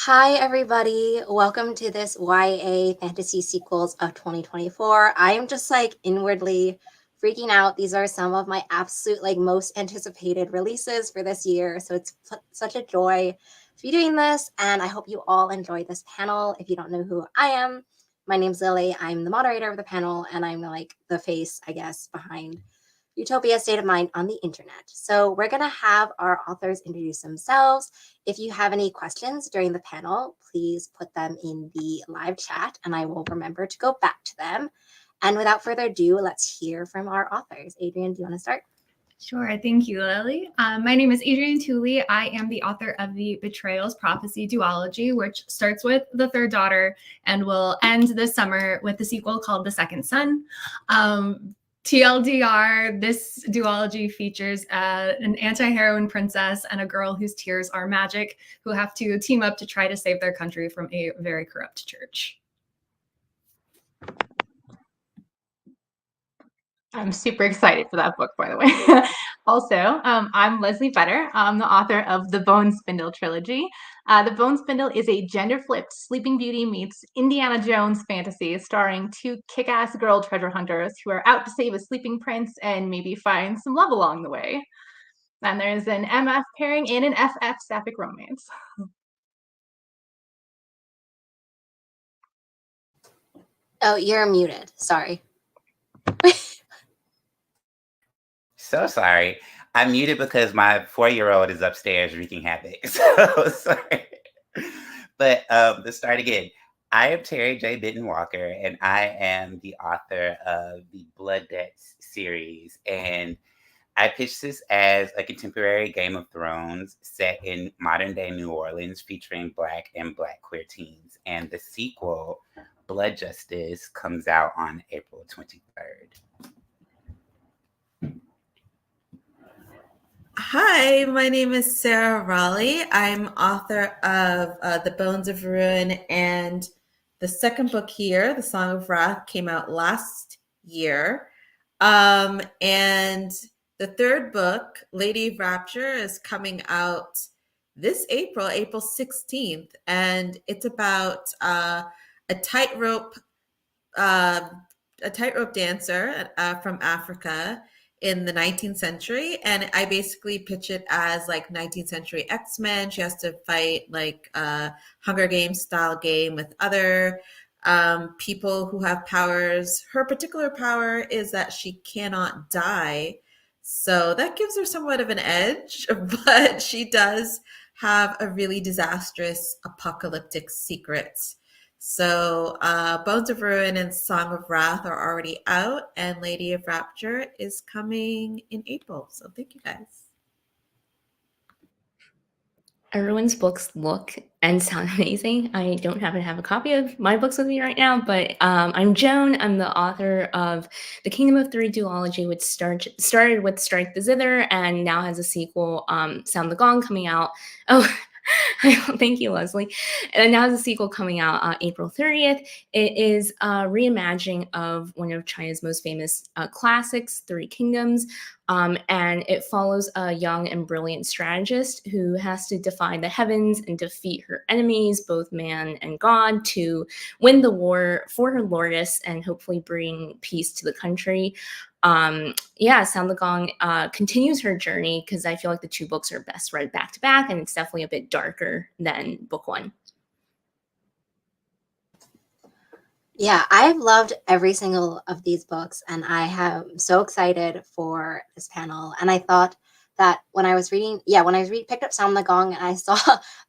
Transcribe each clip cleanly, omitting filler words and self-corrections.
Hi, everybody. Welcome to this YA Fantasy Sequels of 2024. I am just like inwardly freaking out. These are some of my absolute most anticipated releases for this year. So it's such a joy to be doing this. And I hope you all enjoy this panel. If you don't know who I am, my name's Lily. I'm the moderator of the panel and I'm like the face, I guess, behind Utopia State of Mind on the internet. So we're going to have our authors introduce themselves. If you have any questions during the panel, please put them in the live chat and I will remember to go back to them. And without further ado, let's hear from our authors. Adrienne, do you want to start? Sure. Thank you, Lily. My name is Adrienne Tooley. I am the author of the Betrayals Prophecy duology, which starts with The Third Daughter and will end this summer with the sequel called The Second Son. TLDR, this duology features an anti-heroine princess and a girl whose tears are magic who have to team up to try to save their country from a very corrupt church. I'm super excited for that book, by the way. Also, I'm Leslie Vedder. I'm the author of the Bone Spindle trilogy. The Bone Spindle is a gender-flipped Sleeping Beauty meets Indiana Jones fantasy starring two kick-ass girl treasure hunters who are out to save a sleeping prince and maybe find some love along the way. And there's an MF pairing and an FF sapphic romance. Oh, you're muted. Sorry. So sorry. I'm muted because my 4-year-old is upstairs wreaking havoc. So sorry. But let's start again. I am Terry J. Benton Walker, and I am the author of the Blood Debts series. And I pitched this as a contemporary Game of Thrones set in modern day New Orleans featuring Black and Black queer teens. And the sequel, Blood Justice, comes out on April 23rd. Hi, my name is Sarah Raleigh. I'm author of The Bones of Ruin, and the second book here, The Song of Wrath, came out last year. And the third book, Lady of Rapture, is coming out this April 16th, and it's about a tightrope dancer from Africa in the 19th century, and I basically pitch it as like 19th century X-Men. She has to fight like a Hunger Games style game with other people who have powers. Her particular power is that she cannot die, so that gives her somewhat of an edge, but she does have a really disastrous apocalyptic secret. So Bones of Ruin and Song of Wrath are already out, and Lady of Rapture is coming in April. So thank you guys. Everyone's books look and sound amazing. I don't happen to have a copy of my books with me right now, but I'm Joan. I'm the author of the Kingdom of Three duology, which started with Strike the Zither and now has a sequel, Sound the Gong, coming out. Oh, thank you, Leslie. And now has a sequel coming out April 30th. It is a reimagining of one of China's most famous classics, Three Kingdoms. And it follows a young and brilliant strategist who has to defy the heavens and defeat her enemies, both man and god, to win the war for her lordess and hopefully bring peace to the country. Sound the Gong continues her journey because I feel like the two books are best read back to back, and it's definitely a bit darker than book one. Yeah, I've loved every single of these books, and I am so excited for this panel. And I thought that when I was reading, picked up Sound the Gong and I saw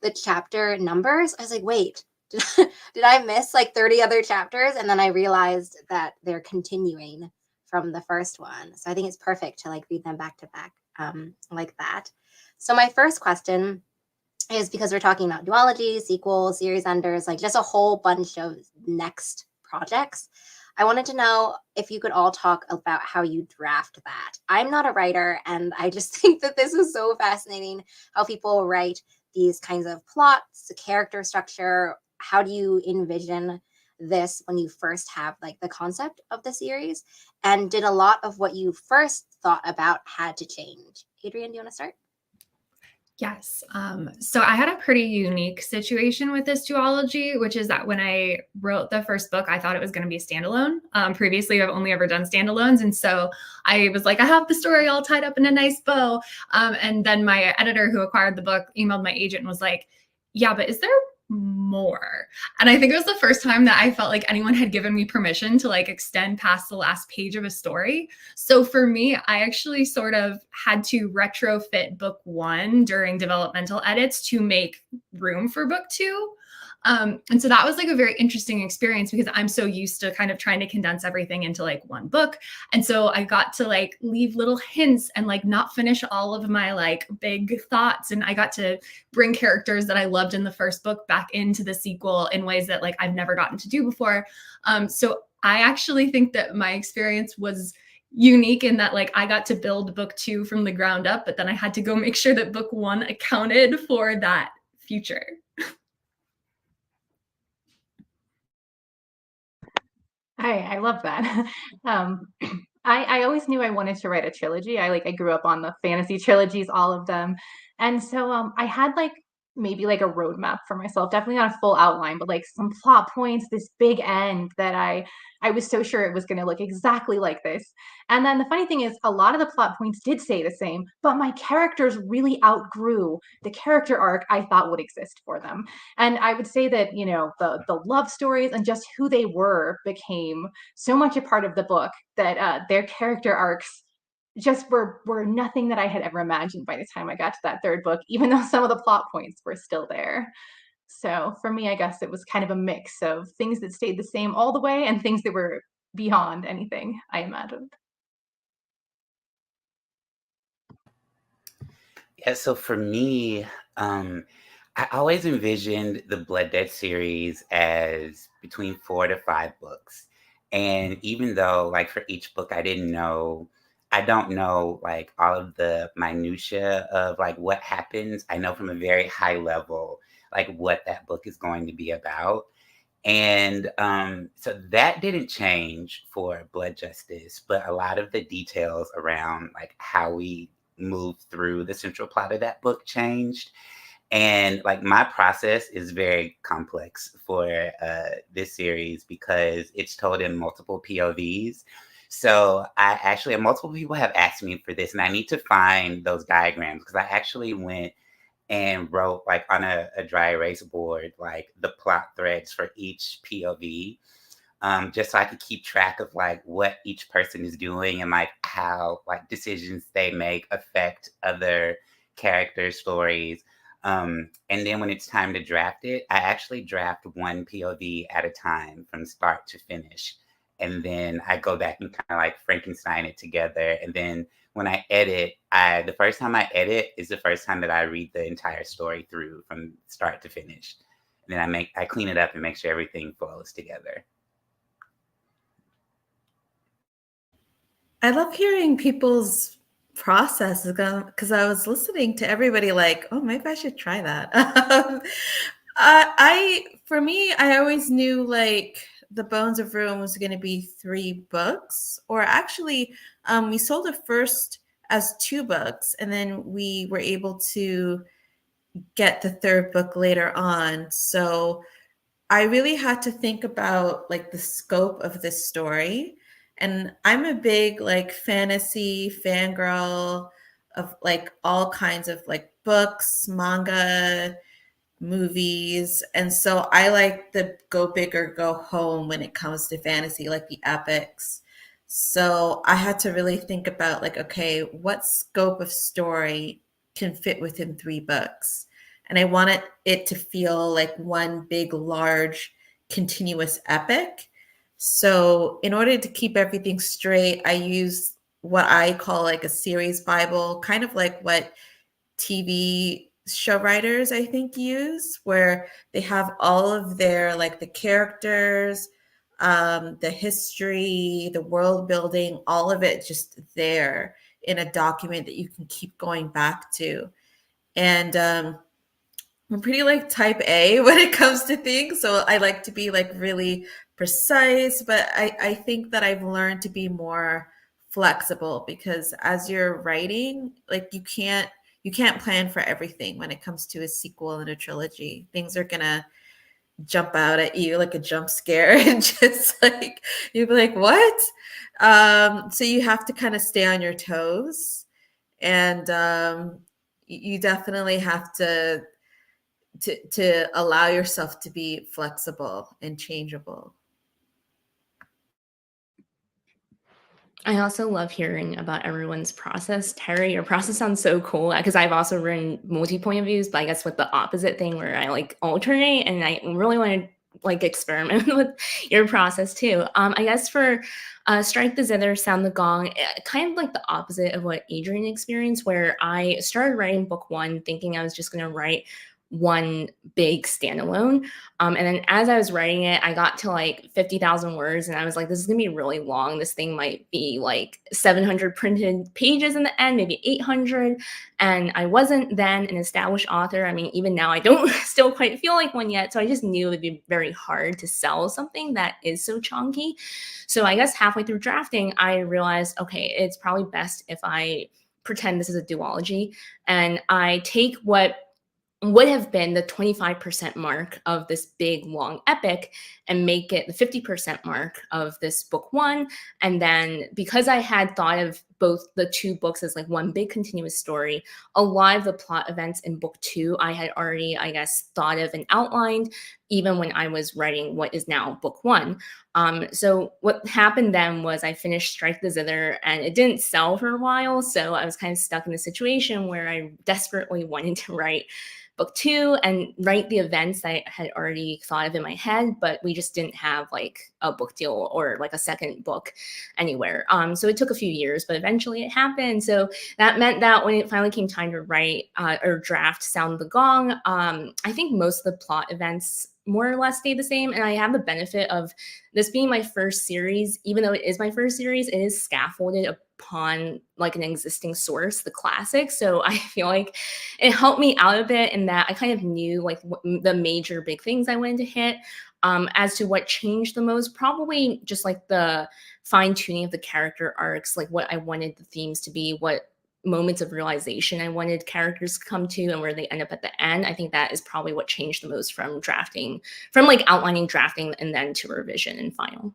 the chapter numbers, I was like, wait, did I miss like 30 other chapters? And then I realized that they're continuing from the first one. So I think it's perfect to like read them back to back like that. So my first question is, because we're talking about duology, sequels, series enders, like just a whole bunch of next projects, I wanted to know if you could all talk about how you draft that. I'm not a writer, and I just think that this is so fascinating how people write these kinds of plots, the character structure. How do you envision this when you first have like the concept of the series? And did a lot of what you first thought about had to change? Adrienne, do you want to start? Yes. So I had a pretty unique situation with this duology, which is that when I wrote the first book, I thought it was going to be a standalone. Previously, I've only ever done standalones. And so I was like, I have the story all tied up in a nice bow. And then my editor who acquired the book emailed my agent and was like, yeah, but is there more? And I think it was the first time that I felt like anyone had given me permission to like extend past the last page of a story. So for me, I actually sort of had to retrofit book one during developmental edits to make room for book two. And so that was like a very interesting experience because I'm so used to kind of trying to condense everything into like one book. And so I got to like leave little hints and like not finish all of my like big thoughts. And I got to bring characters that I loved in the first book back into the sequel in ways that like I've never gotten to do before. So I actually think that my experience was unique in that like I got to build book two from the ground up, but then I had to go make sure that book one accounted for that future. I love that. Um, I always knew I wanted to write a trilogy. I grew up on the fantasy trilogies, all of them. And so I had like maybe like a roadmap for myself, definitely not a full outline, but like some plot points, this big end that I was so sure it was going to look exactly like this. And then the funny thing is a lot of the plot points did stay the same, but my characters really outgrew the character arc I thought would exist for them. And I would say that, you know, the love stories and just who they were became so much a part of the book that their character arcs just were nothing that I had ever imagined by the time I got to that third book, even though some of the plot points were still there. So for me, I guess it was kind of a mix of things that stayed the same all the way and things that were beyond anything I imagined. Yeah, so for me, I always envisioned the Blood Debt series as between 4 to 5 books. And even though, like, for each book, I don't know, like, all of the minutia of, like, what happens. I know from a very high level, like, what that book is going to be about. And so that didn't change for Blood Justice, but a lot of the details around like how we moved through the central plot of that book changed. And like my process is very complex for this series because it's told in multiple POVs. So I actually, multiple people have asked me for this, and I need to find those diagrams because I actually went and wrote like on a dry erase board like the plot threads for each POV, just so I could keep track of like what each person is doing and like how like decisions they make affect other character stories. And then when it's time to draft it, I actually draft one POV at a time from start to finish. And then I go back and kind of like Frankenstein it together. And then when I edit, the first time I edit is the first time that I read the entire story through from start to finish. And then I clean it up and make sure everything flows together. I love hearing people's processes because I was listening to everybody like, oh, maybe I should try that. For me, I always knew like The Bones of Ruin was going to be 3 books, or actually, we sold it first as 2 books, and then we were able to get the 3rd book later on. So I really had to think about like the scope of this story. And I'm a big like fantasy fangirl of like all kinds of like books, manga, movies. And so I like the go big or go home when it comes to fantasy, like the epics. So I had to really think about like, okay, what scope of story can fit within 3 books? And I wanted it to feel like one big, large, continuous epic. So in order to keep everything straight, I use what I call like a series Bible, kind of like what TV show writers I think use, where they have all of their like the characters, the history, the world building, all of it just there in a document that you can keep going back to. And I'm pretty like type A when it comes to things. So I like to be like really precise, but I think that I've learned to be more flexible because as you're writing, like you can't plan for everything when it comes to a sequel and a trilogy. Things are gonna jump out at you like a jump scare and just like you'll be like, what? So you have to kind of stay on your toes, and you definitely have to allow yourself to be flexible and changeable. I also love hearing about everyone's process. Terry, your process sounds so cool because I've also written multi-point of views, but I guess with the opposite thing where I like alternate, and I really want to like experiment with your process too. I guess for Strike the Zither, Sound the Gong, kind of like the opposite of what Adrian experienced, where I started writing book one thinking I was just going to write one big standalone. And then as I was writing it, I got to like 50,000 words and I was like, this is gonna be really long. This thing might be like 700 printed pages in the end, maybe 800. And I wasn't then an established author. I mean, even now I don't still quite feel like one yet. So I just knew it would be very hard to sell something that is so chunky. So I guess halfway through drafting, I realized, okay, it's probably best if I pretend this is a duology and I take what would have been the 25% mark of this big long epic and make it the 50% mark of this book one. And then because I had thought of both the two books as like one big continuous story, a lot of the plot events in book two, I had already, I guess, thought of and outlined even when I was writing what is now book one. So what happened then was I finished Strike the Zither and it didn't sell for a while. So I was kind of stuck in a situation where I desperately wanted to write book two and write the events I had already thought of in my head, but we just didn't have like a book deal or like a second book anywhere. So it took a few years, but eventually it happened. So that meant that when it finally came time to write or draft Sound the Gong, I think most of the plot events more or less stayed the same. And I have the benefit of this being my first series. Even though it is my first series, it is scaffolded upon like an existing source, the classic. So I feel like it helped me out a bit in that I kind of knew like the major big things I wanted to hit. As to what changed the most, probably just like the fine tuning of the character arcs, like what I wanted the themes to be, what moments of realization I wanted characters to come to and where they end up at the end. I think that is probably what changed the most from drafting, from like outlining, drafting, and then to revision and final.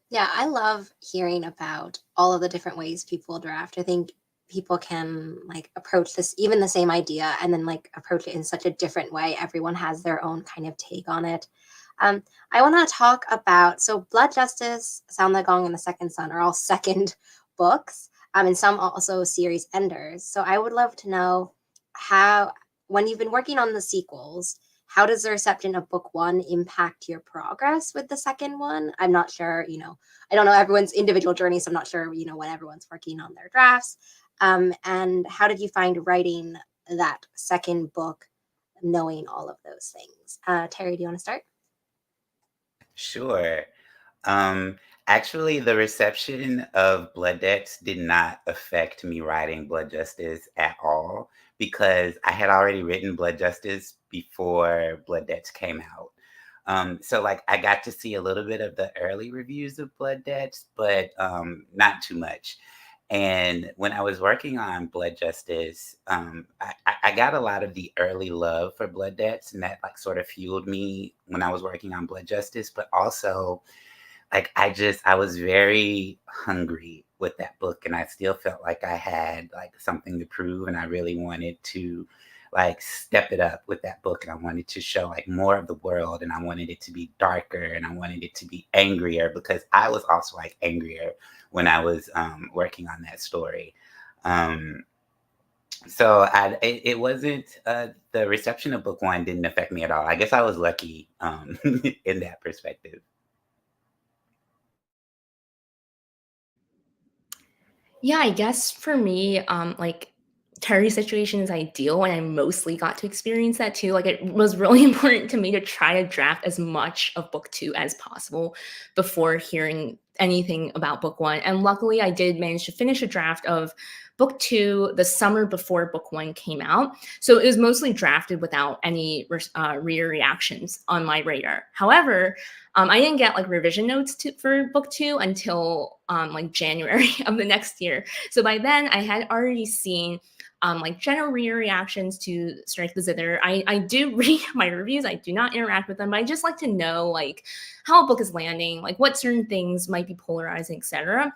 Yeah, I love hearing about all of the different ways people draft. I think people can like approach this, even the same idea, and then like approach it in such a different way. Everyone has their own kind of take on it. I want to talk about, so Blood Justice, Sound the Gong, and The Second Son are all second books, and some also series enders. So I would love to know how, when you've been working on the sequels, how does the reception of book one impact your progress with the second one? I'm not sure, I don't know everyone's individual journey, so I'm not sure, when everyone's working on their drafts. And how did you find writing that second book, knowing all of those things? Terry, do you want to start? Sure. Actually, the reception of Blood Debts did not affect me writing Blood Justice at all because I had already written Blood Justice before Blood Debts came out. So like I got to see a little bit of the early reviews of Blood Debts, but not too much. And when I was working on Blood Justice, I got a lot of the early love for Blood Debts, and that like sort of fueled me when I was working on Blood Justice. But also, like I was very hungry with that book, and I still felt like I had like something to prove, and I really wanted to like step it up with that book, and I wanted to show like more of the world, and I wanted it to be darker, and I wanted it to be angrier because I was also like angrier when I was working on that story. So it wasn't the reception of book one didn't affect me at all. I guess I was lucky in that perspective. Yeah, I guess for me, like Terry's situation is ideal, and I mostly got to experience that too. Like it was really important to me to try to draft as much of book two as possible before hearing anything about book one. And luckily, I did manage to finish a draft of book 2 the summer before book 1 came out. So it was mostly drafted without any reader reactions on my radar. However, I didn't get like revision notes for book 2 until like January of the next year. So by then I had already seen like general reader reactions to Strike the Zither. I do read my reviews. I do not interact with them, but I just like to know like how a book is landing, like what certain things might be polarizing, etc.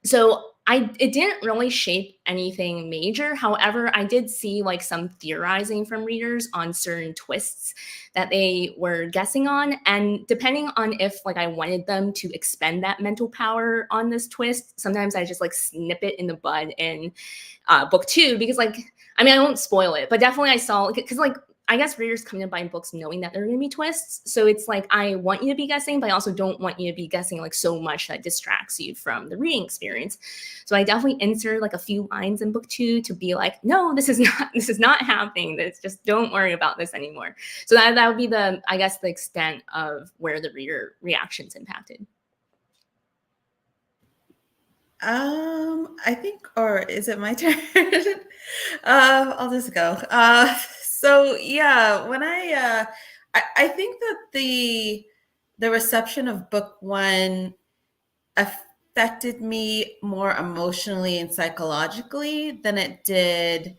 So it didn't really shape anything major. However, I did see like some theorizing from readers on certain twists that they were guessing on. And depending on if like I wanted them to expend that mental power on this twist, sometimes I just like snip it in the bud in book 2, because like, I mean, I won't spoil it, but definitely I saw, because like, I guess readers come to buy books knowing that there are going to be twists. So it's like, I want you to be guessing, but I also don't want you to be guessing like so much that distracts you from the reading experience. So I definitely insert like a few lines in book 2 to be like, no, this is not happening. That's just, don't worry about this anymore. So that would be the, I guess, the extent of where the reader reactions impacted. I think, or is it my turn? I'll just go. So yeah, when I think that the reception of book 1 affected me more emotionally and psychologically than it did,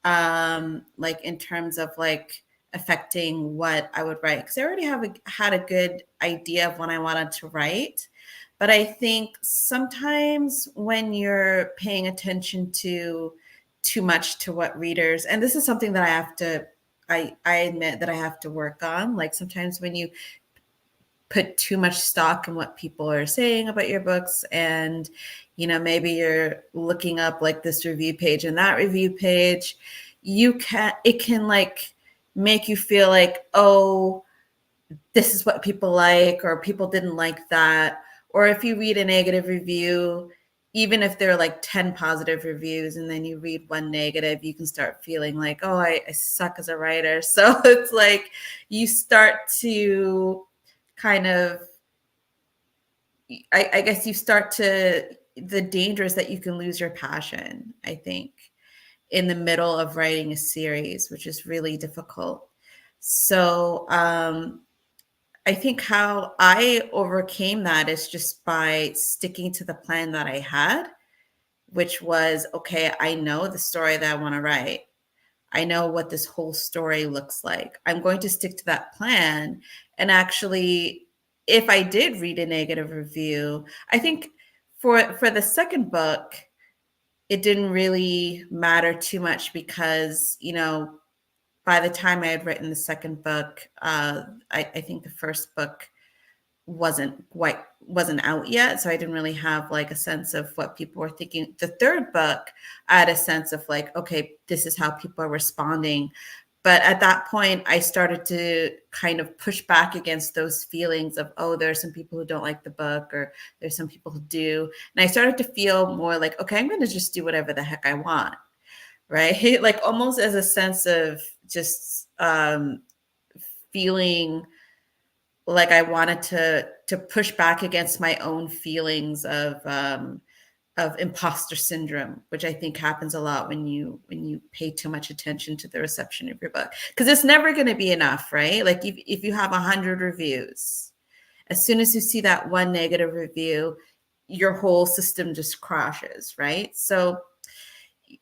like in terms of like affecting what I would write, because I already had a good idea of what I wanted to write. But I think sometimes when you're paying attention to too much to what readers, and this is something that I admit that I have to work on. Like sometimes when you put too much stock in what people are saying about your books, and, you know, maybe you're looking up like this review page and that review page, it can like make you feel like, oh, this is what people like, or people didn't like that. Or if you read a negative review, even if there are like 10 positive reviews and then you read one negative, you can start feeling like, oh, I suck as a writer. So it's like you start to kind of, I guess you start to, the danger is that you can lose your passion, I think, in the middle of writing a series, which is really difficult. So I think how I overcame that is just by sticking to the plan that I had, which was, okay, I know the story that I want to write. I know what this whole story looks like. I'm going to stick to that plan. And actually, if I did read a negative review, I think for the second book, it didn't really matter too much because, you know, by the time I had written the second book, I think the first book wasn't out yet. So I didn't really have like a sense of what people were thinking. The third book, I had a sense of like, okay, this is how people are responding. But at that point, I started to kind of push back against those feelings of, oh, there are some people who don't like the book, or there's some people who do. And I started to feel more like, okay, I'm going to just do whatever the heck I want. Right? Like almost as a sense of just feeling like I wanted to push back against my own feelings of imposter syndrome, which I think happens a lot when you pay too much attention to the reception of your book, because it's never going to be enough, right? Like if you have 100 reviews, as soon as you see that one negative review, your whole system just crashes, right? So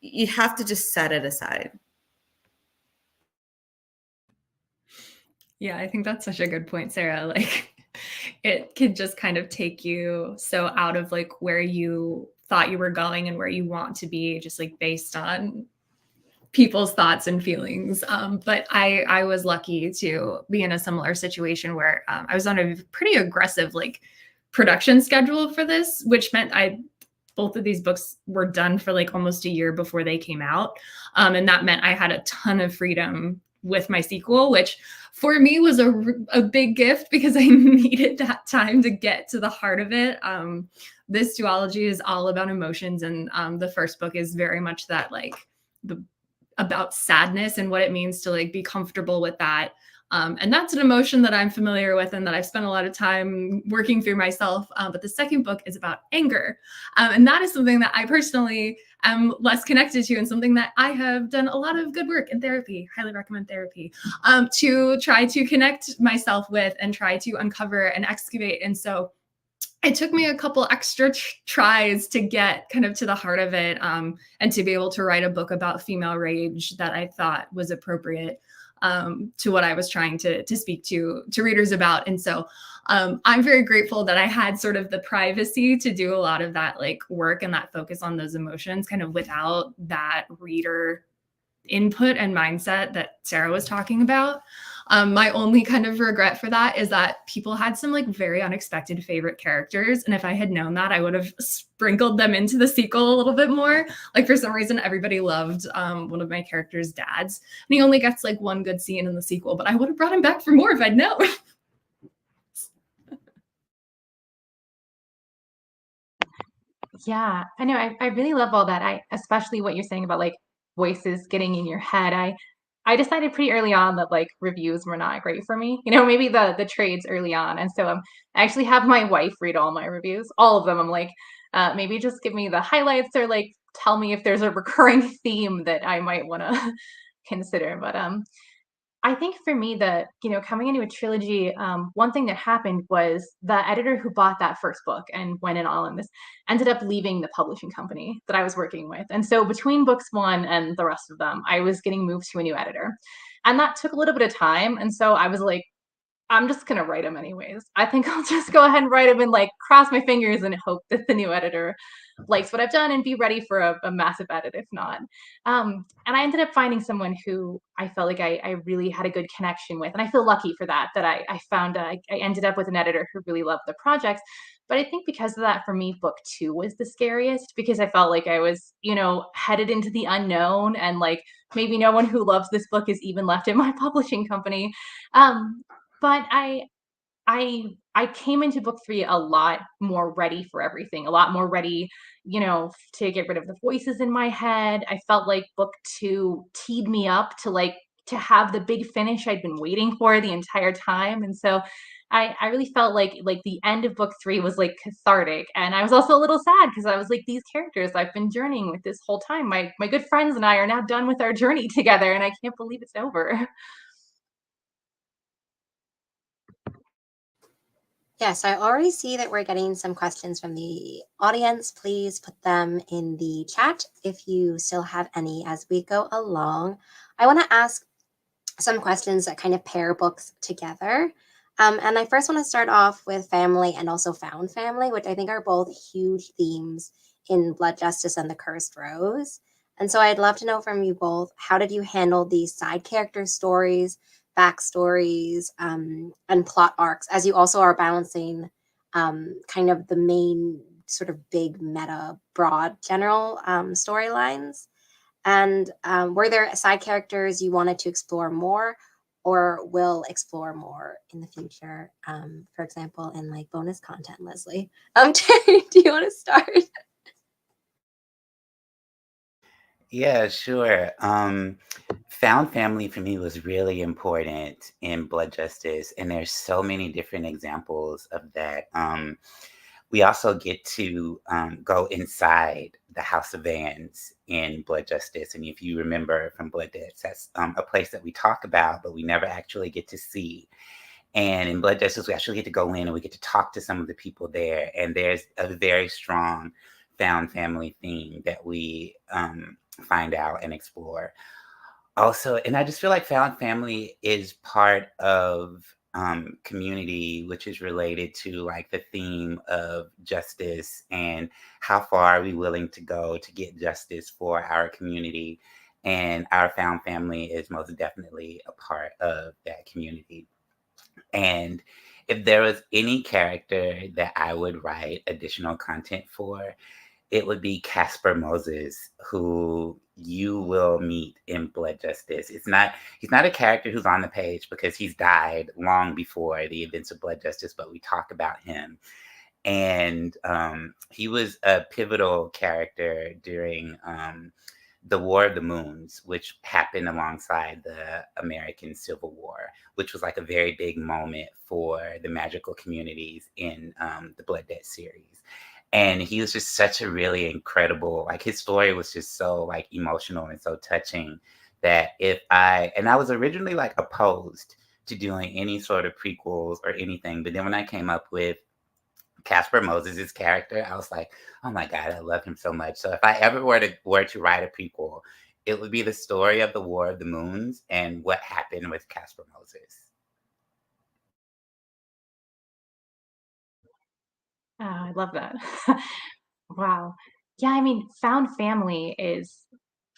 you have to just set it aside. Yeah, I think that's such a good point, Sarah. Like it could just kind of take you so out of like where you thought you were going and where you want to be, just like based on people's thoughts and feelings. But I was lucky to be in a similar situation where I was on a pretty aggressive like production schedule for this, which meant both of these books were done for like almost a year before they came out. And that meant I had a ton of freedom with my sequel, which for me was a big gift because I needed that time to get to the heart of it. This duology is all about emotions. And the first book is very much that like about sadness and what it means to like be comfortable with that. And that's an emotion that I'm familiar with and that I've spent a lot of time working through myself. But the second book is about anger. And that is something that I personally am less connected to, and something that I have done a lot of good work in therapy, highly recommend therapy, to try to connect myself with and try to uncover and excavate. And so it took me a couple extra tries to get kind of to the heart of it, and to be able to write a book about female rage that I thought was appropriate to what I was trying to speak to readers about. And so I'm very grateful that I had sort of the privacy to do a lot of that like work and that focus on those emotions kind of without that reader input and mindset that Sarah was talking about. My only kind of regret for that is that people had some like very unexpected favorite characters. And if I had known that, I would have sprinkled them into the sequel a little bit more. Like for some reason, everybody loved one of my characters' dads. And he only gets like one good scene in the sequel, but I would have brought him back for more if I'd known. Yeah, I know. I really love all that. Especially what you're saying about like voices getting in your head. I decided pretty early on that like reviews were not great for me. Maybe the trades early on. And so I actually have my wife read all my reviews, all of them. I'm like, maybe just give me the highlights or like tell me if there's a recurring theme that I might want to consider. But I think for me, coming into a trilogy, one thing that happened was the editor who bought that first book and went in all in this ended up leaving the publishing company that I was working with. And so between books one and the rest of them, I was getting moved to a new editor. And that took a little bit of time. And so I was like, I'm just going to write them anyways. I think I'll just go ahead and write them and like cross my fingers and hope that the new editor likes what I've done and be ready for a massive edit if not. And I ended up finding someone who I felt like I really had a good connection with. And I feel lucky for that, I found, I ended up with an editor who really loved the projects. But I think because of that, for me, book two was the scariest because I felt like I was, headed into the unknown and like maybe no one who loves this book is even left in my publishing company. But I came into book three a lot more ready for everything, a lot more ready, to get rid of the voices in my head. I felt like book two teed me up to have the big finish I'd been waiting for the entire time. And so I really felt like the end of book three was like cathartic. And I was also a little sad because I was like, these characters I've been journeying with this whole time. My good friends and I are now done with our journey together, and I can't believe it's over. Yes, I already see that we're getting some questions from the audience. Please put them in the chat if you still have any as we go along. I want to ask some questions that kind of pair books together. And I first want to start off with family and also found family, which I think are both huge themes in Blood Justice and the Cursed Rose. And so I'd love to know from you both, how did you handle these side character stories, backstories, and plot arcs, as you also are balancing kind of the main sort of big meta, broad, general storylines? And were there side characters you wanted to explore more or will explore more in the future? For example, in like bonus content, Leslie. Terry, do you want to start? Yeah, sure. Found family for me was really important in Blood Justice, and there's so many different examples of that. We also get to go inside the House of Vans in Blood Justice, and if you remember from Blood Debts, that's a place that we talk about, but we never actually get to see. And in Blood Justice, we actually get to go in and we get to talk to some of the people there, and there's a very strong found family theme that we find out and explore. Also, and I just feel like found family is part of community, which is related to like the theme of justice and how far are we willing to go to get justice for our community. And our found family is most definitely a part of that community. And if there was any character that I would write additional content for, it would be Casper Moses, who you will meet in Blood Justice. He's not a character who's on the page because he's died long before the events of Blood Justice, but we talk about him. And he was a pivotal character during the War of the Moons, which happened alongside the American Civil War, which was like a very big moment for the magical communities in the Blood Debt series. And he was just such a really incredible, like his story was just so like emotional and so touching that and I was originally like opposed to doing any sort of prequels or anything, but then when I came up with Casper Moses' character, I was like, oh my God, I love him so much. So if I ever were to write a prequel, it would be the story of the War of the Moons and what happened with Casper Moses. Oh, I love that. Wow. Yeah, I mean, found family is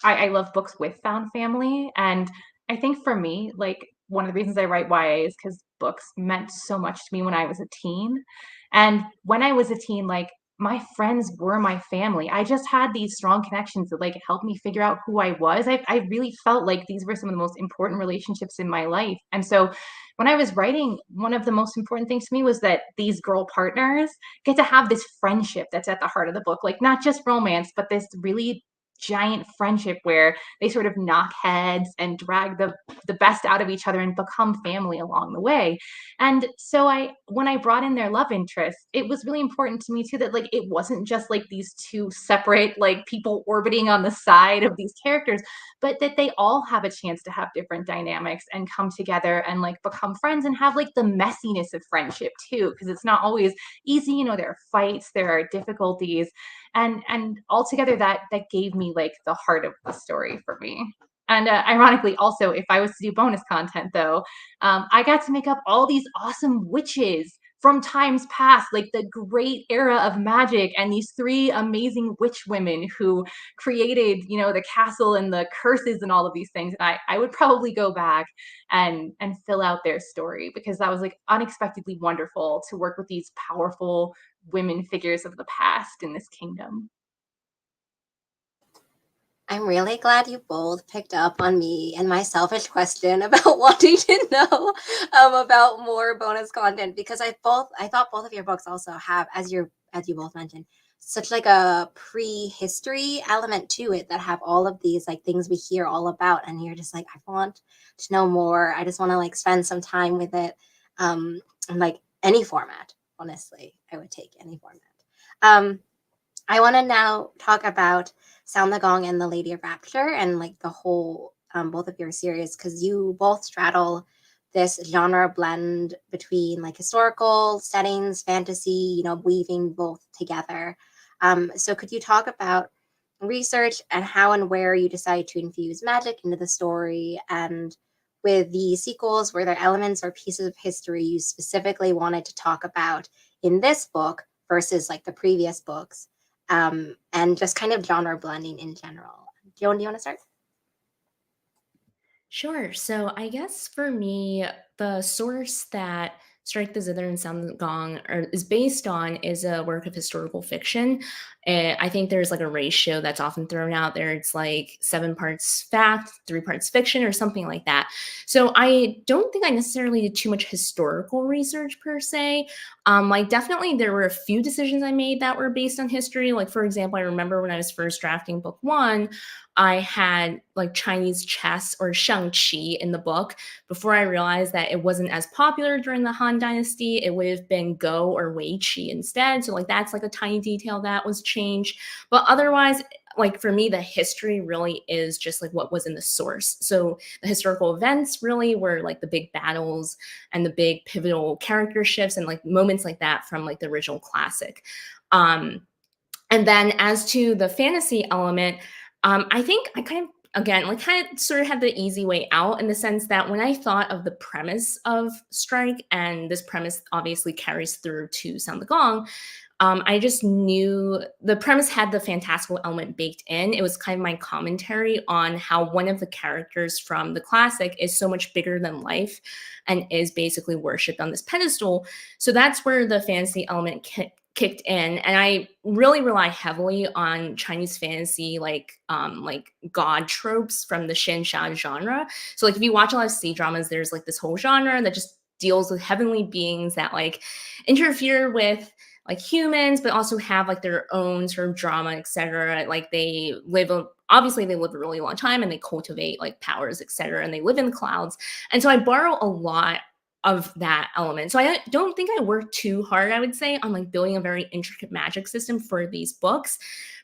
I love books with found family. And I think for me, like one of the reasons I write YA is because books meant so much to me when I was a teen. And when I was a teen, like my friends were my family. I just had these strong connections that like helped me figure out who I was. I really felt like these were some of the most important relationships in my life. And so when I was writing, one of the most important things to me was that these girl partners get to have this friendship that's at the heart of the book, like not just romance, but this really giant friendship where they sort of knock heads and drag the best out of each other and become family along the way. And so when I brought in their love interests, it was really important to me too that like it wasn't just like these two separate like people orbiting on the side of these characters, but that they all have a chance to have different dynamics and come together and like become friends and have like the messiness of friendship too, because it's not always easy. You know, there are fights, there are difficulties, and altogether that gave me like the heart of the story for me. And ironically, also, if I was to do bonus content, though, I got to make up all these awesome witches from times past, like the great era of magic, and these three amazing witch women who created, you know, the castle and the curses and all of these things. And I would probably go back and fill out their story because that was like unexpectedly wonderful to work with these powerful women figures of the past in this kingdom. I'm really glad you both picked up on me and my selfish question about wanting to know about more bonus content because I thought both of your books also have, as you both mentioned, such like a prehistory element to it that have all of these like things we hear all about, and you're just like, I want to know more. I just want to like spend some time with it, in like any format. Honestly, I would take any format. I want to now talk about Sound the Gong and the Lady of Rapture and like the whole both of your series, because you both straddle this genre blend between like historical settings, fantasy, you know, weaving both together. So could you talk about research and how and where you decide to infuse magic into the story? And with the sequels, were there elements or pieces of history you specifically wanted to talk about in this book versus like the previous books? And just kind of genre blending in general. Joan, do you want to start? Sure. So I guess for me, the source that Strike the Zither and Sound the Gong is based on is a work of historical fiction. And I think there's like a ratio that's often thrown out there. It's like 7 parts fact, 3 parts fiction, or something like that. So I don't think I necessarily did too much historical research per se. Like definitely there were a few decisions I made that were based on history. Like for example, I remember when I was first drafting book 1, I had like Chinese chess or Shang-Chi in the book before I realized that it wasn't as popular during the Han Dynasty. It would have been Go or Wei Qi instead. So like that's like a tiny detail that was changed. But otherwise, like for me, the history really is just like what was in the source. So the historical events really were like the big battles and the big pivotal character shifts and like moments like that from like the original classic. And then as to the fantasy element, I think I kind of sort of had the easy way out in the sense that when I thought of the premise of Strike, and this premise obviously carries through to Sound the Gong, I just knew the premise had the fantastical element baked in. It was kind of my commentary on how one of the characters from the classic is so much bigger than life and is basically worshipped on this pedestal. So that's where the fantasy element kicked in, and I really rely heavily on Chinese fantasy like god tropes from the Xianxia genre. So like if you watch a lot of C dramas, there's like this whole genre that just deals with heavenly beings that like interfere with like humans, but also have like their own sort of drama, etc. Like they live obviously they live a really long time and they cultivate like powers, etc., and they live in the clouds. And so I borrow a lot of that element. So I don't think I worked too hard, I would say, on like building a very intricate magic system for these books,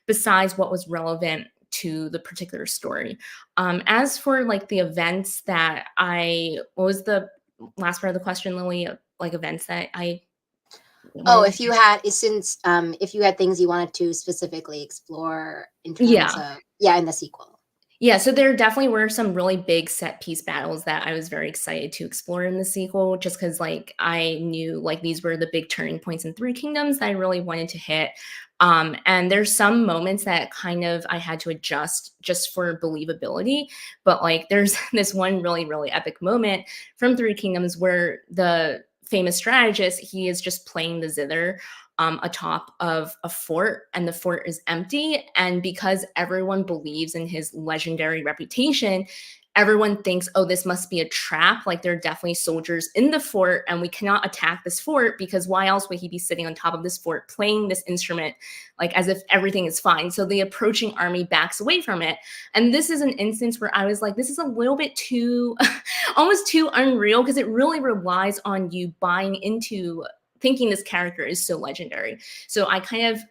besides what was relevant to the particular story. As for like the events that what was the last part of the question, Lily? Like events that I Oh, wanted if you had, since if you had things you wanted to specifically explore in terms Yeah. of, yeah, in the sequel. Yeah, so there definitely were some really big set piece battles that I was very excited to explore in the sequel, just because like I knew like these were the big turning points in Three Kingdoms that I really wanted to hit. And there's some moments that kind of I had to adjust just for believability. But like there's this one really, really epic moment from Three Kingdoms where the famous strategist, he is just playing the zither atop of a fort, and the fort is empty. And because everyone believes in his legendary reputation, everyone thinks, oh, this must be a trap. Like there are definitely soldiers in the fort, and we cannot attack this fort because why else would he be sitting on top of this fort playing this instrument, like as if everything is fine? So the approaching army backs away from it. And this is an instance where I was like, this is a little bit too, almost too unreal, because it really relies on you buying into thinking this character is so legendary. So I kind of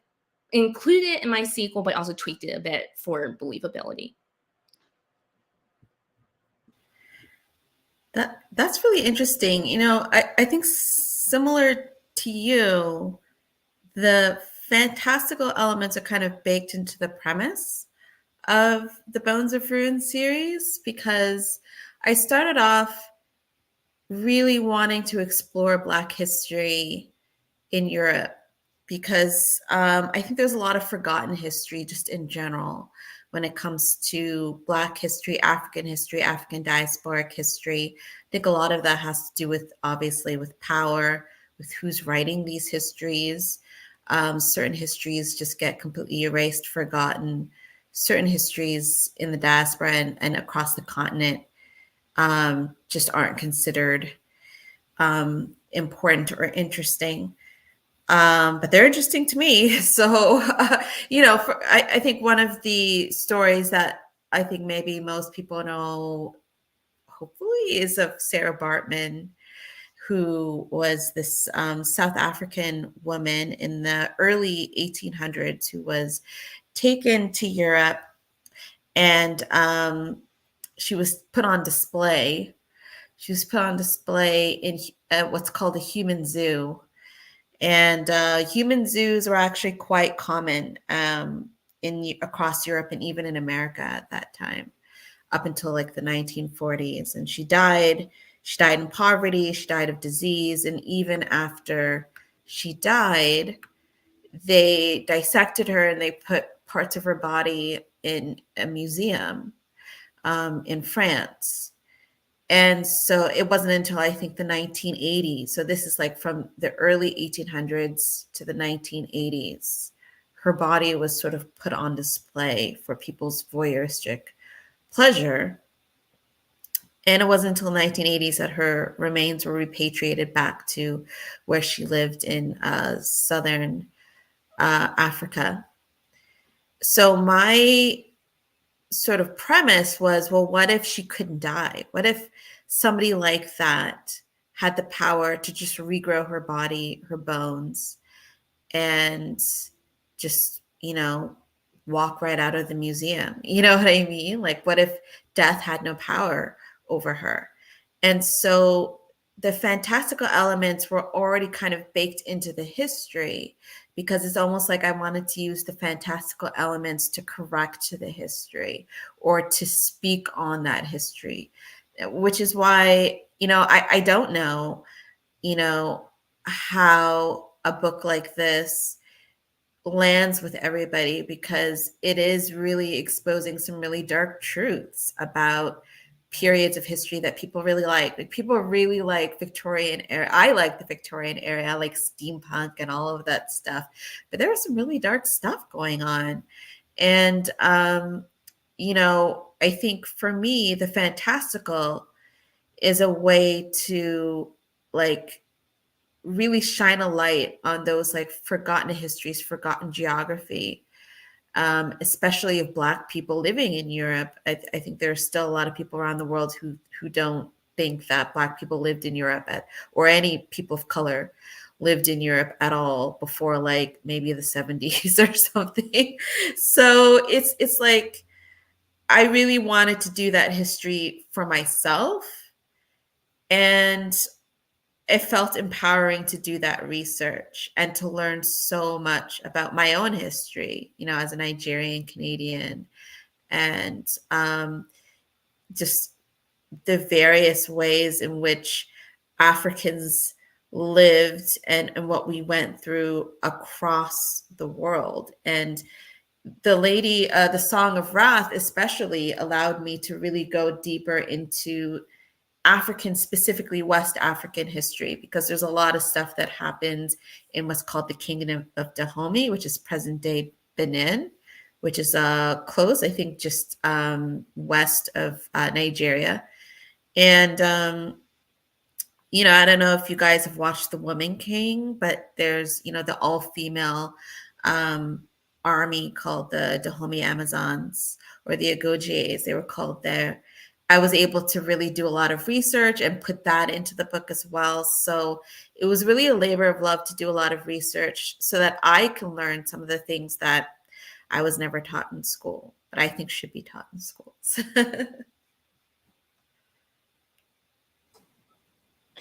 included it in my sequel, but also tweaked it a bit for believability. That's really interesting. You know, I think similar to you, the fantastical elements are kind of baked into the premise of the Bones of Ruin series, because I started off really wanting to explore Black history in Europe, because I think there's a lot of forgotten history just in general when it comes to Black history, African diasporic history. I think a lot of that has to do with, obviously, with power, with who's writing these histories. Certain histories just get completely erased, forgotten. Certain histories in the diaspora and across the continent just aren't considered important or interesting. But they're interesting to me. So, I think one of the stories that I think maybe most people know, hopefully, is of Sarah Bartman, who was this South African woman in the early 1800s who was taken to Europe, and she was put on display. She was put on display in what's called a human zoo. And human zoos were actually quite common across Europe and even in America at that time, up until like the 1940s. And she died. She died in poverty. She died of disease. And even after she died, they dissected her and they put parts of her body in a museum in France. And so it wasn't until I think the 1980s. So this is like from the early 1800s to the 1980s. Her body was sort of put on display for people's voyeuristic pleasure. And it wasn't until the 1980s that her remains were repatriated back to where she lived in southern Africa. So my sort of premise was, well, what if she couldn't die? What if somebody like that had the power to just regrow her body, her bones, and just, walk right out of the museum? You know what I mean? Like, what if death had no power over her? And so the fantastical elements were already kind of baked into the history, because it's almost like I wanted to use the fantastical elements to correct the history or to speak on that history, which is why, I don't know, how a book like this lands with everybody, because it is really exposing some really dark truths about periods of history that people really like. Like, people really like Victorian era. I like the Victorian era. I like steampunk and all of that stuff. But there was some really dark stuff going on. And, I think for me, the fantastical is a way to like really shine a light on those like forgotten histories, forgotten geography, especially of Black people living in Europe. I think there's still a lot of people around the world who don't think that Black people lived in Europe or any people of color lived in Europe at all before like maybe the 70s or something. So it's like I really wanted to do that history for myself, and it felt empowering to do that research and to learn so much about my own history, you know, as a Nigerian Canadian, and just the various ways in which Africans lived and what we went through across the world. And the Song of Wrath especially allowed me to really go deeper into African, specifically West African history, because there's a lot of stuff that happened in what's called the Kingdom of Dahomey, which is present day Benin, which is close, I think, just west of Nigeria. And, you know, I don't know if you guys have watched The Woman King, but there's, you know, the all-female army called the Dahomey Amazons, or the Agogies, they were called there. I was able to really do a lot of research and put that into the book as well. So it was really a labor of love to do a lot of research so that I can learn some of the things that I was never taught in school, but I think should be taught in schools.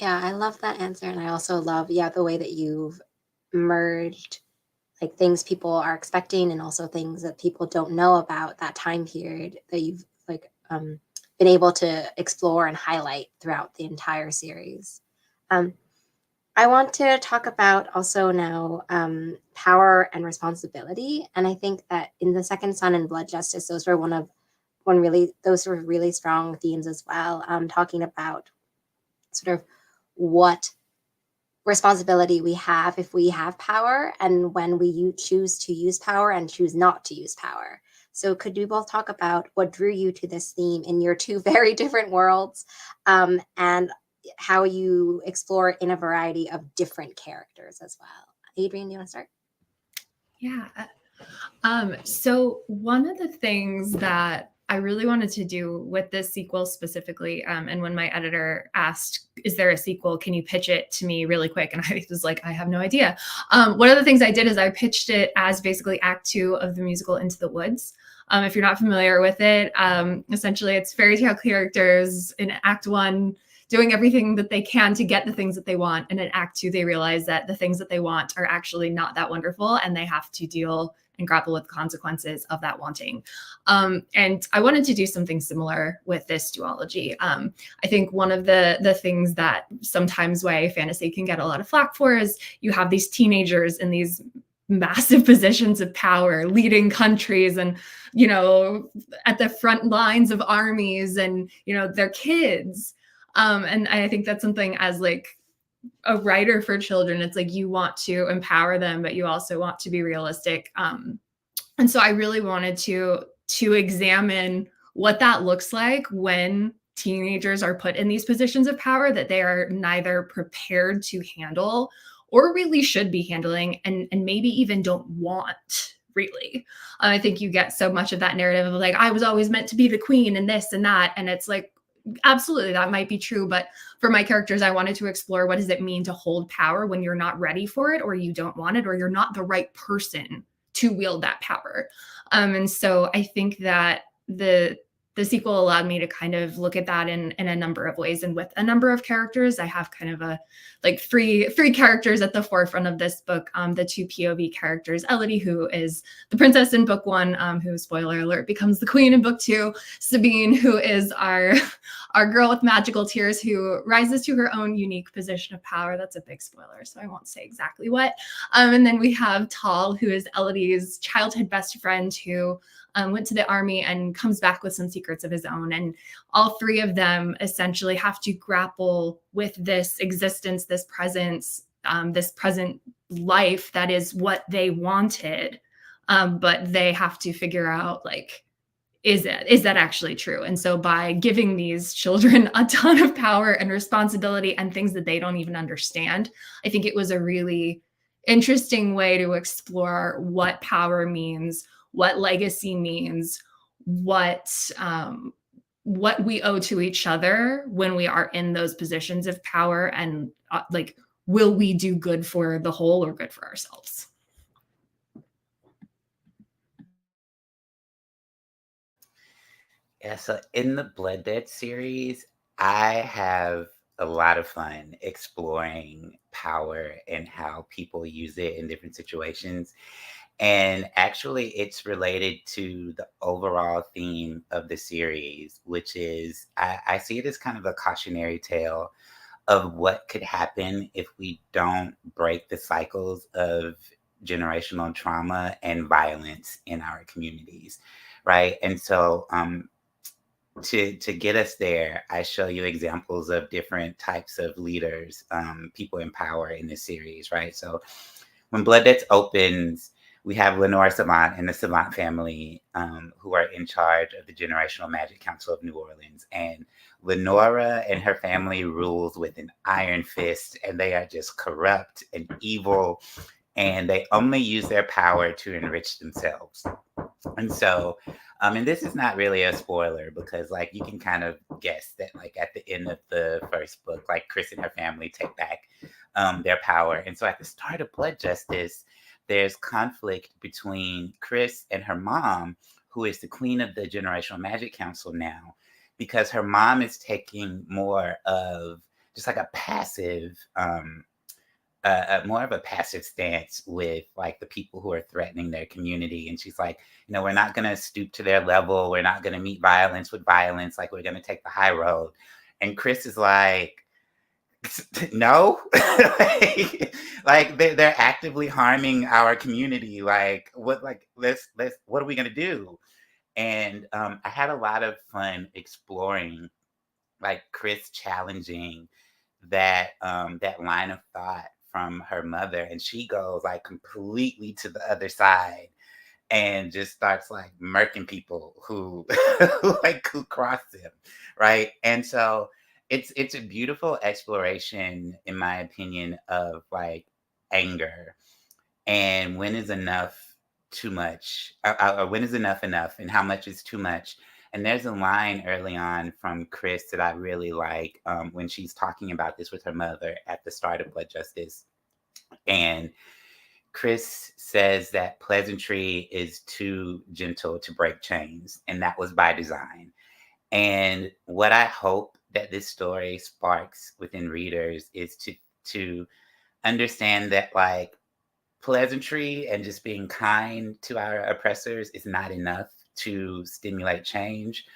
Yeah, I love that answer. And I also love, the way that you've merged like things people are expecting and also things that people don't know about that time period that you've like been able to explore and highlight throughout the entire series. I want to talk about also now power and responsibility. And I think that in The Second Son and Blood Justice, those were those were really strong themes as well. Talking about sort of what responsibility we have if we have power and when we choose to use power and choose not to use power. So could you both talk about what drew you to this theme in your two very different worlds, and how you explore it in a variety of different characters as well? Adrienne, do you want to start? Yeah. So one of the things that I really wanted to do with this sequel specifically, and when my editor asked, is there a sequel? Can you pitch it to me really quick? And I was like, I have no idea. One of the things I did is I pitched it as basically Act 2 of the musical Into the Woods. If you're not familiar with it, essentially it's fairy tale characters in Act 1 doing everything that they can to get the things that they want. And in Act 2, they realize that the things that they want are actually not that wonderful, and they have to deal and grapple with consequences of that wanting. And I wanted to do something similar with this duology. I think one of the things that sometimes YA fantasy can get a lot of flack for is you have these teenagers in these massive positions of power, leading countries and, you know, at the front lines of armies, and, you know, they're kids. And I think that's something as like a writer for children, it's like you want to empower them, but you also want to be realistic. And so I really wanted to examine what that looks like when teenagers are put in these positions of power that they are neither prepared to handle or really should be handling, and maybe even don't want, really. I think you get so much of that narrative of like, I was always meant to be the queen and this and that. And it's like, absolutely, that might be true. But for my characters, I wanted to explore what does it mean to hold power when you're not ready for it, or you don't want it, or you're not the right person to wield that power. And so I think that the sequel allowed me to kind of look at that in a number of ways. And with a number of characters, I have kind of three characters at the forefront of this book. The two POV characters, Elodie, who is the princess in book 1, who, spoiler alert, becomes the queen in book 2. Sabine, who is our girl with magical tears, who rises to her own unique position of power. That's a big spoiler, so I won't say exactly what. And then we have Tal, who is Elodie's childhood best friend, who went to the army and comes back with some secrets of his own. And all three of them essentially have to grapple with this existence, this presence, this present life that is what they wanted. But they have to figure out, like, is that actually true? And so by giving these children a ton of power and responsibility and things that they don't even understand, I think it was a really interesting way to explore what power means what legacy means, what we owe to each other when we are in those positions of power, and like, will we do good for the whole or good for ourselves? Yeah, so in the Blood Debt series, I have a lot of fun exploring power and how people use it in different situations. And actually, it's related to the overall theme of the series, which is I see it as kind of a cautionary tale of what could happen if we don't break the cycles of generational trauma and violence in our communities, right? And so, to get us there, I show you examples of different types of leaders, people in power in this series, right? So when Blood Debts opens, we have Lenore Savant and the Savant family, who are in charge of the Generational Magic Council of New Orleans. And Lenora and her family rules with an iron fist, and they are just corrupt and evil, and they only use their power to enrich themselves. And so, and this is not really a spoiler because, like, you can kind of guess that, like, at the end of the first book, like, Chris and her family take back their power. And so, at the start of Blood Justice, there's conflict between Chris and her mom, who is the queen of the Generational Magic Council now, because her mom is taking more of just like a passive, more of a passive stance with like the people who are threatening their community. And she's like, you know, we're not going to stoop to their level. We're not going to meet violence with violence. Like, we're going to take the high road. And Chris is like, no, like they're actively harming our community. Like, let's, what are we going to do? And I had a lot of fun exploring like Chris challenging that line of thought from her mother, and she goes like completely to the other side and just starts like murking people who who cross him, right? And so it's a beautiful exploration, in my opinion, of like anger and when is enough too much, or when is enough enough, and how much is too much. And there's a line early on from Chris that I really like, when she's talking about this with her mother at the start of Blood Justice. And Chris says that pleasantry is too gentle to break chains, and that was by design. And what I hope that this story sparks within readers is to understand that like pleasantry and just being kind to our oppressors is not enough to stimulate change.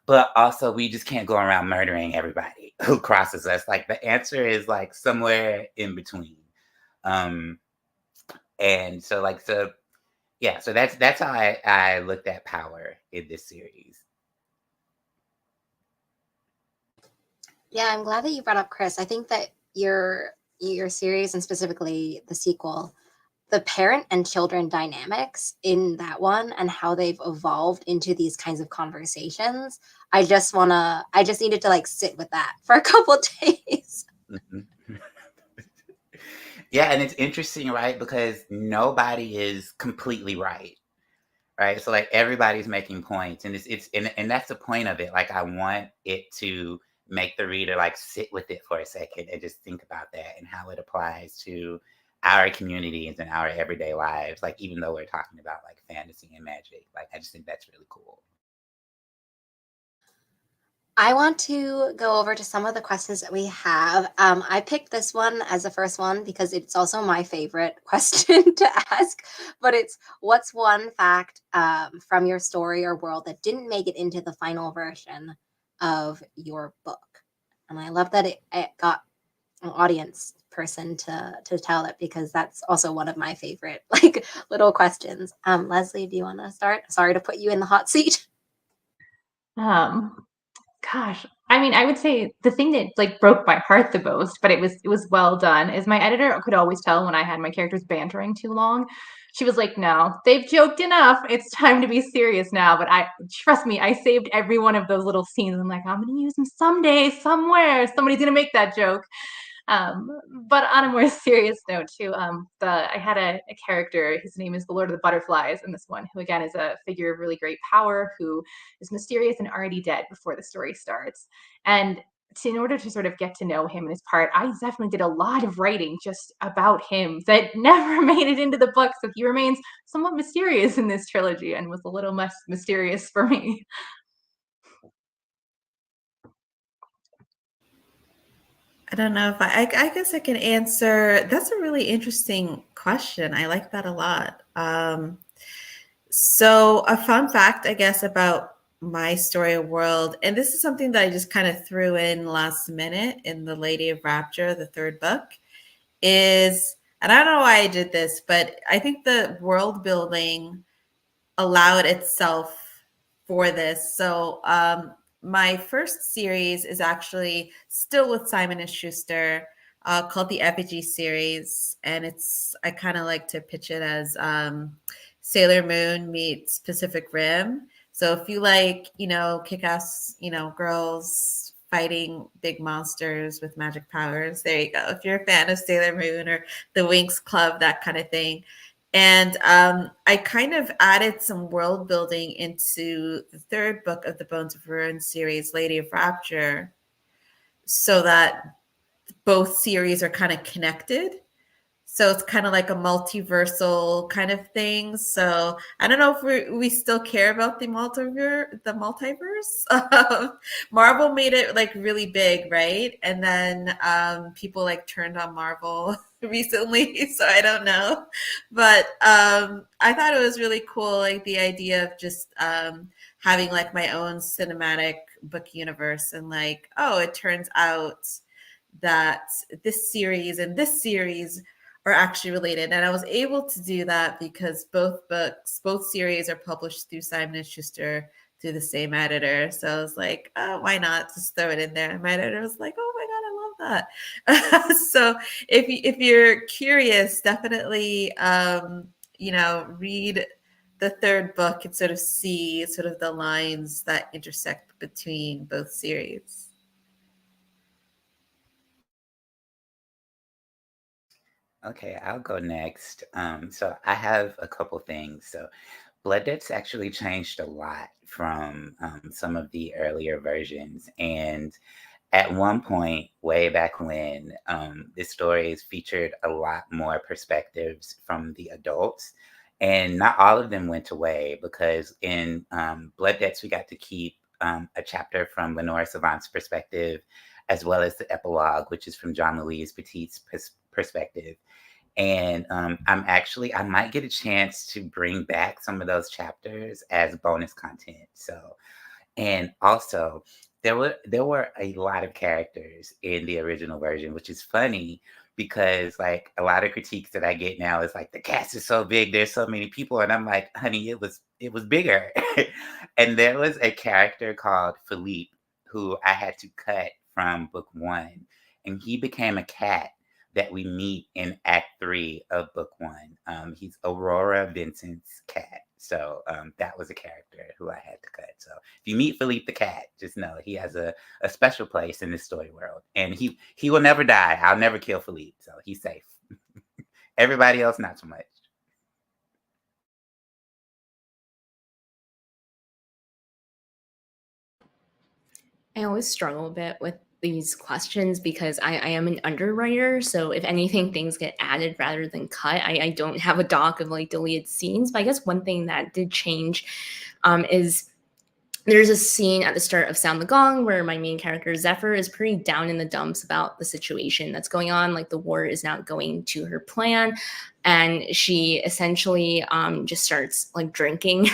But also, we just can't go around murdering everybody who crosses us. Like, the answer is like somewhere in between. Um, and so, like, so yeah, so that's how I looked at power in this series. Yeah, I'm glad that you brought up Chris. I think that your series, and specifically the sequel, the parent and children dynamics in that one and how they've evolved into these kinds of conversations. I just needed to like sit with that for a couple days. Yeah, and it's interesting, right? Because nobody is completely right. Right. So like everybody's making points, and and that's the point of it. Like, I want it to make the reader like sit with it for a second and just think about that and how it applies to our communities and our everyday lives. Like, even though we're talking about like fantasy and magic, like I just think that's really cool. I want to go over to some of the questions that we have. I picked this one as the first one because it's also my favorite question to ask. But it's, what's one fact from your story or world that didn't make it into the final version of your book? And I love that it got an audience person to tell it, because that's also one of my favorite like little questions. Leslie, do you want to start? Sorry to put you in the hot seat. Gosh, I mean, I would say the thing that like broke my heart the most, but it was well done, is my editor could always tell when I had my characters bantering too long. She was like, "No, they've joked enough. It's time to be serious now." But I trust me, I saved every one of those little scenes. I'm like, I'm gonna use them someday, somewhere. Somebody's gonna make that joke. But on a more serious note, too, I had a character. His name is the Lord of the Butterflies in this one, who again is a figure of really great power, who is mysterious and already dead before the story starts. And in order to sort of get to know him and his part, I definitely did a lot of writing just about him that never made it into the book. So he remains somewhat mysterious in this trilogy and was a little less mysterious for me. I don't know if I guess I can answer. That's a really interesting question. I like that a lot. So a fun fact, I guess, about my story world, and this is something that I just kind of threw in last minute in The Lady of Rapture, the third book, is, and I don't know why I did this, but I think the world building allowed itself for this. So my first series is actually still with Simon and Schuster, called the Effigy series, and I kind of like to pitch it as Sailor Moon meets Pacific Rim. So if you like, kick-ass, girls fighting big monsters with magic powers, there you go. If you're a fan of Sailor Moon or the Winx Club, that kind of thing. And I kind of added some world building into the third book of the Bones of Ruin series, Lady of Rapture, so that both series are kind of connected. So it's kind of like a multiversal kind of thing. So I don't know if we still care about the multiverse. Marvel made it like really big, right? And then people like turned on Marvel recently, so I don't know. But I thought it was really cool, like the idea of just having like my own cinematic book universe, and like, oh, it turns out that this series and this series are actually related. And I was able to do that because both series are published through Simon & Schuster through the same editor. So I was like, oh, why not just throw it in there? And my editor was like, oh my God, I love that. So if you're curious, definitely, read the third book and sort of see sort of the lines that intersect between both series. Okay, I'll go next. So I have a couple things. So Blood Debt's actually changed a lot from some of the earlier versions. And at one point, way back when, this story is featured a lot more perspectives from the adults. And not all of them went away, because in Blood Debts, we got to keep a chapter from Lenora Savant's perspective, as well as the epilogue, which is from John Louise Petit's perspective. And I might get a chance to bring back some of those chapters as bonus content. So, and also there were a lot of characters in the original version, which is funny because like a lot of critiques that I get now is like the cast is so big, there's so many people, and I'm like, honey, it was bigger. And there was a character called Philippe who I had to cut from book one, and he became a cat that we meet in Act 3 of Book 1. He's Aurora Vincent's cat. So that was a character who I had to cut. So if you meet Philippe the cat, just know he has a special place in this story world. And he will never die. I'll never kill Philippe. So he's safe. Everybody else, not so much. I always struggle a bit with these questions because I am an underwriter. So if anything, things get added rather than cut. I don't have a doc of like deleted scenes, but I guess one thing that did change is there's a scene at the start of Sound the Gong where my main character, Zephyr, is pretty down in the dumps about the situation that's going on. Like the war is not going to her plan. And she essentially just starts like drinking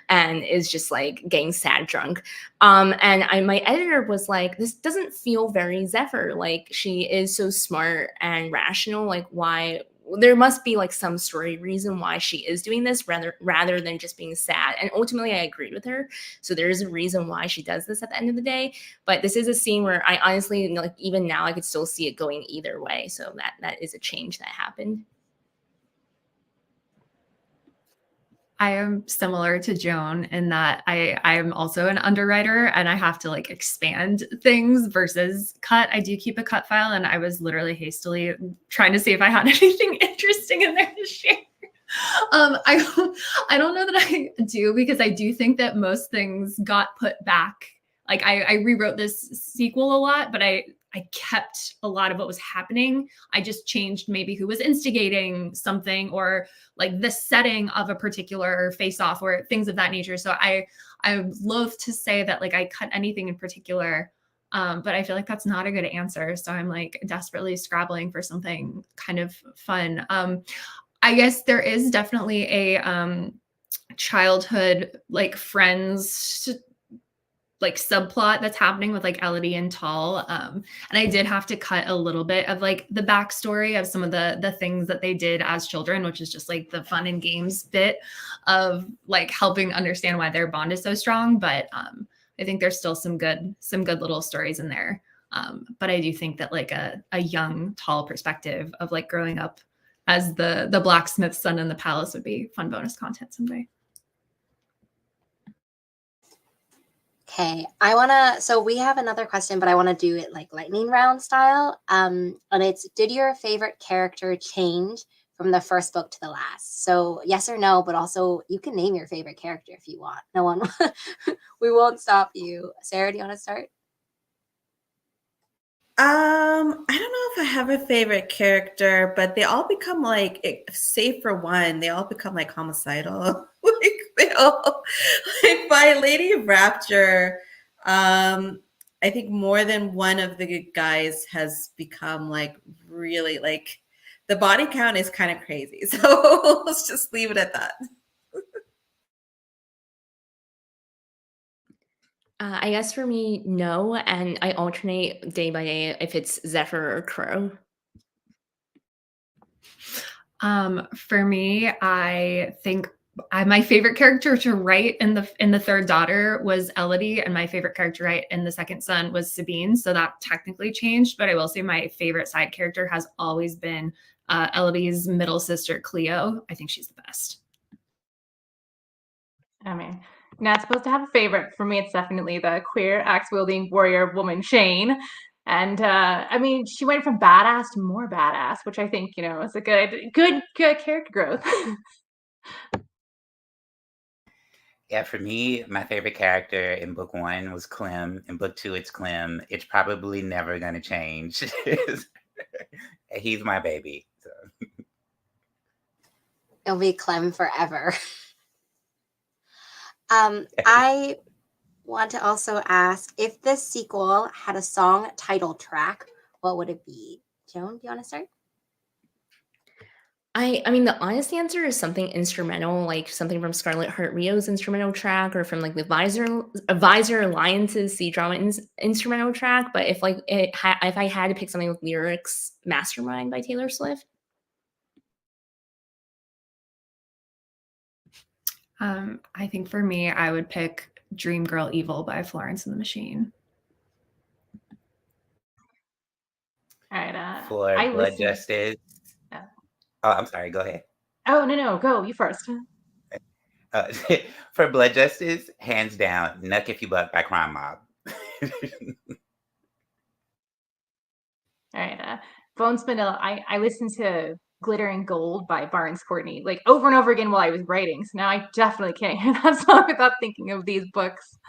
and is just like getting sad drunk. My editor was like, this doesn't feel very Zephyr. Like she is so smart and rational. Like why? There must be like some story reason why she is doing this rather than just being sad. And ultimately I agreed with her. So there is a reason why she does this at the end of the day. But this is a scene where I honestly, like even now I could still see it going either way. So that is a change that happened. I am similar to Joan in that I am also an underwriter and I have to like expand things versus cut. I do keep a cut file, and I was literally hastily trying to see if I had anything interesting in there to share. I don't know that I do, because I do think that most things got put back. Like I rewrote this sequel a lot, but I kept a lot of what was happening. I just changed maybe who was instigating something, or like the setting of a particular face-off, or things of that nature. So I'm loath to say that like I cut anything in particular, but I feel like that's not a good answer. So I'm like desperately scrabbling for something kind of fun. I guess there is definitely a childhood like friends like subplot that's happening with like Elodie and Tall. And I did have to cut a little bit of like the backstory of some of the things that they did as children, which is just like the fun and games bit of like helping understand why their bond is so strong. But I think there's still some good little stories in there. But I do think that like a young Tall perspective of like growing up as the blacksmith's son in the palace would be fun bonus content someday. Okay, so we have another question, but I want to do it like lightning round style. And it's, did your favorite character change from the first book to the last? So yes or no, but also you can name your favorite character if you want. No one, we won't stop you. Sarah, do you want to start? I don't know if I have a favorite character, but they all become like, save for one, they all become like homicidal. Like they all, like by Lady of Rapture, I think more than one of the good guys has become like really like the body count is kind of crazy. So let's just leave it at that. I guess for me, no, and I alternate day by day if it's Zephyr or Crow. For me, I think my favorite character to write in the third daughter was Elodie, and my favorite character to write in the second son was Sabine. So that technically changed, but I will say my favorite side character has always been Elodie's middle sister, Cleo. I think she's the best. I mean, not supposed to have a favorite. For me, it's definitely the queer axe-wielding warrior woman, Shane. And I mean, she went from badass to more badass, which I think, you know, is a good character growth. Yeah, for me, my favorite character in book 1 was Clem. In book 2, it's Clem. It's probably never going to change. He's my baby. So. It'll be Clem forever. I want to also ask, if this sequel had a song title track, what would it be? Joan, do you want to start? I mean, the honest answer is something instrumental, like something from Scarlet Heart Rio's instrumental track, or from like the Visor Alliance's C drama instrumental track. But if like if I had to pick something with lyrics, Mastermind by Taylor Swift. I think for me, I would pick Dream Girl Evil by Florence and the Machine. All right. For Blood Justice. Oh, I'm sorry. Go ahead. Oh, no. Go. You first. For Blood Justice, hands down, Nuck If You Buck by Crime Mob. All right. Bone Spindle, I listened to Glitter and Gold by Barnes Courtney like over and over again while I was writing. So now I definitely can't hear that song without thinking of these books.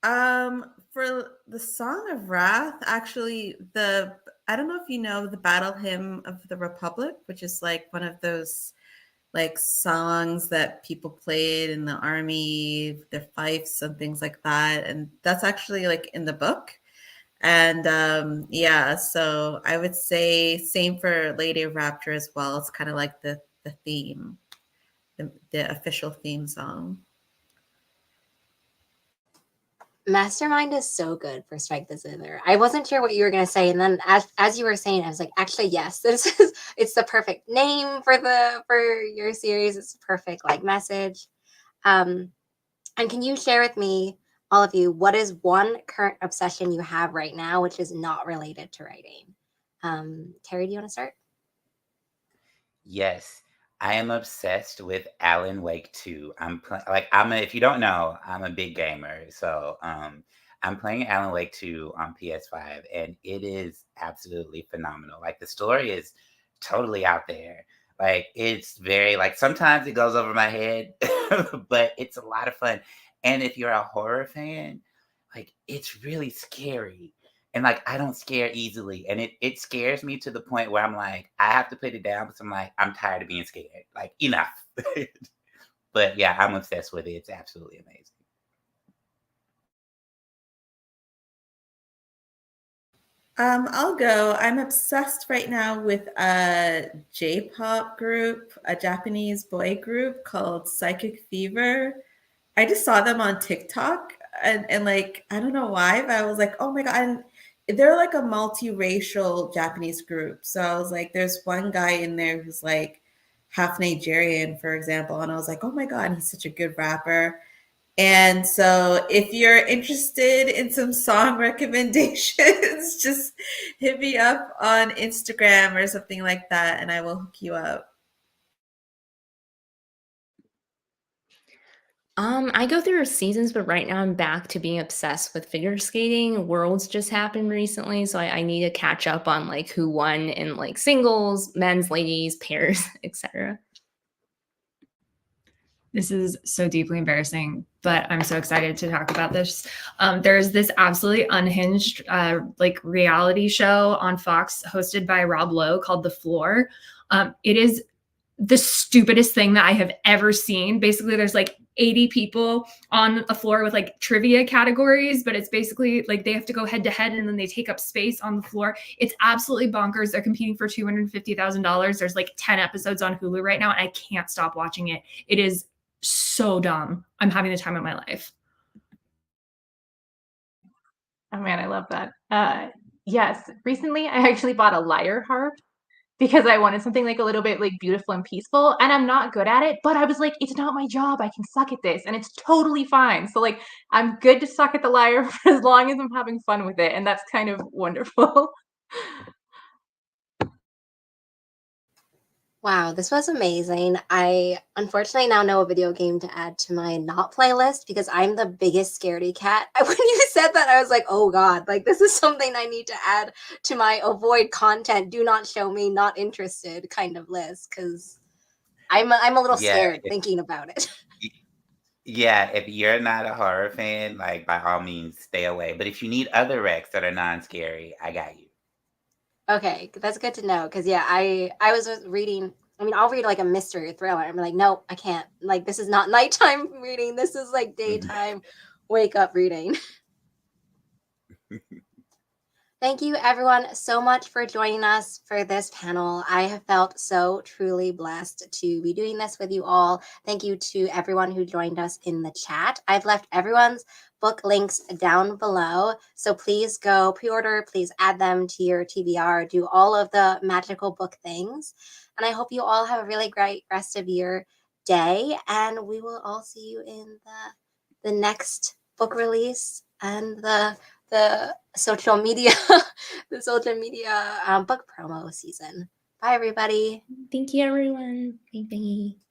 For the Song of Wrath, actually, I don't know if you know the Battle Hymn of the Republic, which is like one of those like songs that people played in the army, their fifes and things like that. And that's actually like in the book. And yeah, so I would say same for Lady of Rapture as well. It's kind of like the theme, the official theme song. Mastermind is so good for Strike the Zither. I wasn't sure what you were going to say, and then as you were saying, I was like, actually, yes, it's the perfect name for your series. It's the perfect like message. And can you share with me, all of you, what is one current obsession you have right now which is not related to writing? Terry, do you want to start? Yes. I am obsessed with Alan Wake 2. If you don't know, I'm a big gamer. So I'm playing Alan Wake 2 on PS5 and it is absolutely phenomenal. Like the story is totally out there. Like it's very like sometimes it goes over my head, but it's a lot of fun. And if you're a horror fan, like it's really scary. And like I don't scare easily. And it scares me to the point where I'm like, I have to put it down because I'm like, I'm tired of being scared. Like enough. But yeah, I'm obsessed with it. It's absolutely amazing. I'll go. I'm obsessed right now with a J-pop group, a Japanese boy group called Psychic Fever. I just saw them on TikTok and like I don't know why, but I was like, oh my god, and they're like a multiracial Japanese group. So I was like, there's one guy in there who's like half Nigerian, for example, and I was like, oh my god, he's such a good rapper. And so if you're interested in some song recommendations, just hit me up on Instagram or something like that, and I will hook you up. I go through seasons, but right now I'm back to being obsessed with figure skating. Worlds just happened recently, so I need to catch up on like who won in like singles, men's, ladies, pairs, etc. This is so deeply embarrassing, but I'm so excited to talk about this. There's this absolutely unhinged like reality show on Fox hosted by Rob Lowe called The Floor. It is the stupidest thing that I have ever seen. Basically, there's like 80 people on a floor with like trivia categories, but it's basically like they have to go head to head and then they take up space on the floor. It's absolutely bonkers. They're competing for $250,000. There's like 10 episodes on Hulu right now, and I can't stop watching it. It is so dumb. I'm having the time of my life. Oh man, I love that. Yes, recently I actually bought a lyre harp because I wanted something like a little bit like beautiful and peaceful, and I'm not good at it, but I was like, it's not my job. I can suck at this, and it's totally fine. So like, I'm good to suck at the lyre for as long as I'm having fun with it, and that's kind of wonderful. Wow, this was amazing. I unfortunately now know a video game to add to my not playlist because I'm the biggest scaredy cat. When you said that, I was like, oh God, like this is something I need to add to my avoid content, do not show me, not interested kind of list because I'm a little Yeah, scared thinking about it. yeah. If you're not a horror fan, like by all means, stay away. But if you need other recs that are non-scary, I got you. Okay, that's good to know because yeah, I was reading. I mean, I'll read like a mystery or thriller. I'm like, nope, I can't. Like, this is not nighttime reading. This is like daytime, wake up reading. Thank you, everyone, so much for joining us for this panel. I have felt so truly blessed to be doing this with you all. Thank you to everyone who joined us in the chat. I've left everyone's book links down below, so please go pre-order, please add them to your TBR, do all of the magical book things. And I hope you all have a really great rest of your day, and we will all see you in the next book release and the social media book promo season. Bye everybody. Thank you, everyone. Bye bye.